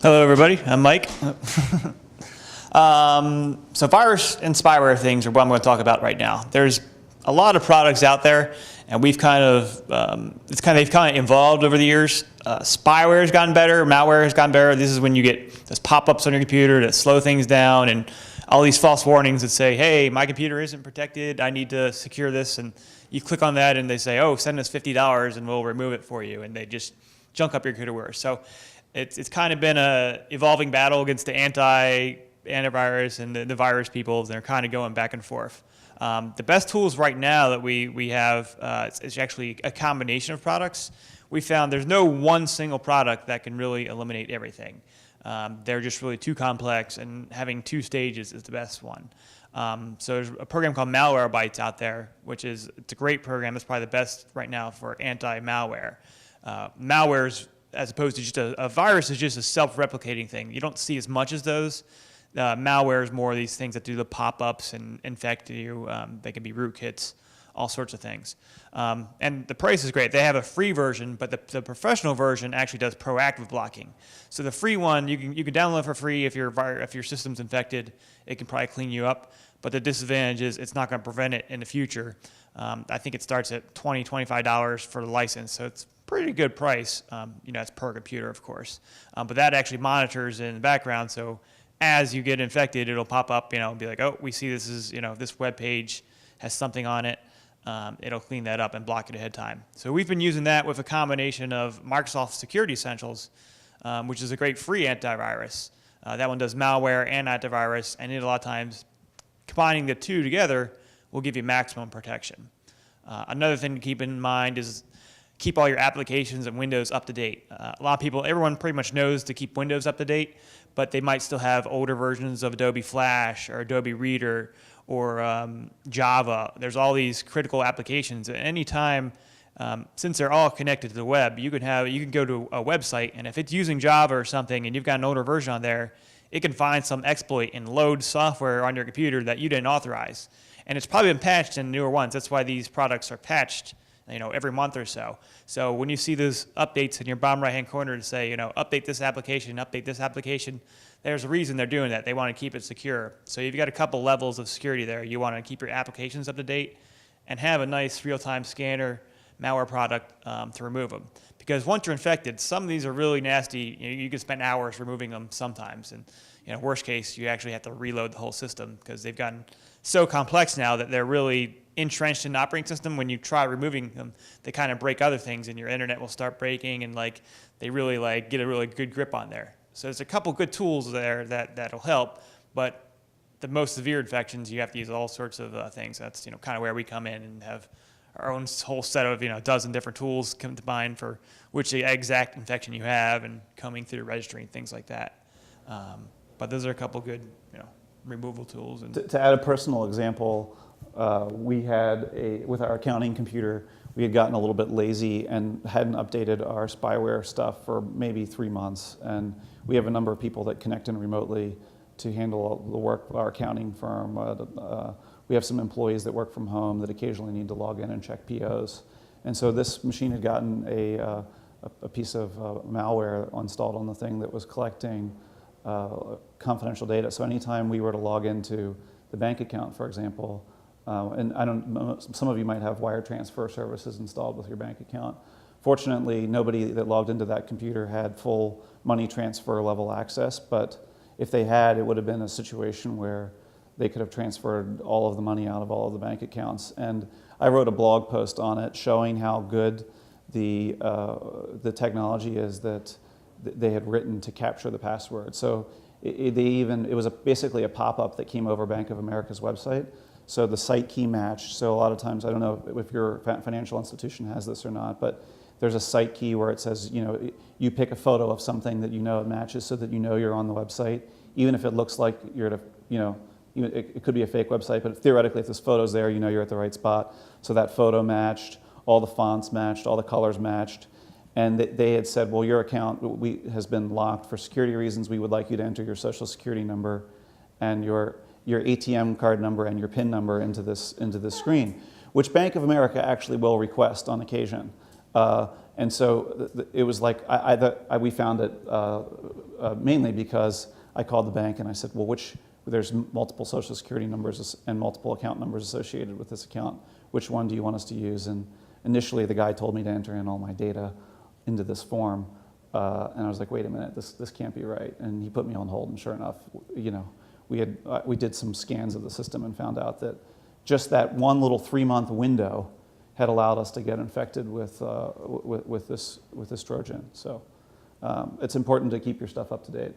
Hello, everybody. I'm Mike. So virus and spyware things are what I'm going to talk about right now. There's a lot of products out there, and they've kind of evolved over the years. Spyware has gotten better. Malware has gotten better. This is when you get those pop-ups on your computer that slow things down, and all these false warnings that say, "Hey, my computer isn't protected. I need to secure this." And you click on that, and they say, "Oh, send us $50, and we'll remove it for you." And they just junk up your computer. So it's kind of been a evolving battle against the antivirus and the virus people. They're kind of going back and forth. The best tools right now that we have is actually a combination of products. We found there's no one single product that can really eliminate everything. They're just really too complex, and having two stages is the best one. So there's a program called Malwarebytes out there, it's a great program. It's probably the best right now for anti-malware. Malware's, as opposed to just a virus, is just a self-replicating thing. You don't see as much as those. Malware is more of these things that do the pop-ups and infect you. They can be rootkits, all sorts of things. And the price is great. They have a free version, but the professional version actually does proactive blocking. So the free one, you can download for free. If your system's infected, it can probably clean you up. But the disadvantage is it's not going to prevent it in the future. I think it starts at $20, $25 for the license, so it's pretty good price. It's per computer, of course. But that actually monitors in the background, so as you get infected, it'll pop up, and be like, oh, we see this is, this web page has something on it. It'll clean that up and block it ahead of time. So we've been using that with a combination of Microsoft Security Essentials, which is a great free antivirus. That one does malware and antivirus, and a lot of times combining the two together will give you maximum protection. Another thing to keep in mind is keep all your applications and Windows up to date. A lot of people, everyone pretty much knows to keep Windows up to date, but they might still have older versions of Adobe Flash or Adobe Reader or Java. There's all these critical applications. At any time, since they're all connected to the web, you can go to a website, and if it's using Java or something and you've got an older version on there, it can find some exploit and load software on your computer that you didn't authorize. And it's probably been patched in newer ones. That's why these products are patched every month or so. So when you see those updates in your bottom right-hand corner to say, update this application, there's a reason they're doing that. They want to keep it secure. So you've got a couple levels of security there. You want to keep your applications up to date and have a nice real-time scanner malware product to remove them. Because once you're infected, some of these are really nasty. You can spend hours removing them sometimes. And worst case, you actually have to reload the whole system because they've gotten so complex now that they're really entrenched in the operating system. When you try removing them, they kind of break other things, and your internet will start breaking, and they really get a really good grip on there. So there's a couple good tools there that'll help, but the most severe infections, you have to use all sorts of things. That's kind of where we come in and have our own whole set of a dozen different tools combined for which the exact infection you have and coming through registry and things like that. But those are a couple good removal tools. And to add a personal example, we had with our accounting computer, we had gotten a little bit lazy and hadn't updated our spyware stuff for maybe 3 months. And we have a number of people that connect in remotely to handle the work of our accounting firm. We have some employees that work from home that occasionally need to log in and check POs. And so this machine had gotten a piece of malware installed on the thing that was collecting confidential data. So anytime we were to log into the bank account, for example, and I don't know, some of you might have wire transfer services installed with your bank account. Fortunately, nobody that logged into that computer had full money transfer level access, but if they had, it would have been a situation where they could have transferred all of the money out of all of the bank accounts. And I wrote a blog post on it showing how good the technology is that they had written to capture the password. So it was basically a pop-up that came over Bank of America's website. So the site key matched. So a lot of times, I don't know if your financial institution has this or not, but there's a site key where it says, you pick a photo of something that it matches so that you're on the website, even if it looks like you're at it could be a fake website, but theoretically, if this photo's there, you're at the right spot. So that photo matched, all the fonts matched, all the colors matched. And they had said, well, your account has been locked for security reasons. We would like you to enter your social security number and your ATM card number and your PIN number into this screen, which Bank of America actually will request on occasion. And so it was like, we found it mainly because I called the bank and I said, well, there's multiple social security numbers and multiple account numbers associated with this account. Which one do you want us to use? And initially the guy told me to enter in all my data into this form. And I was like, wait a minute, this can't be right. And he put me on hold, and sure enough, we did some scans of the system and found out that just that one little 3-month window had allowed us to get infected with this Trojan. So it's important to keep your stuff up to date.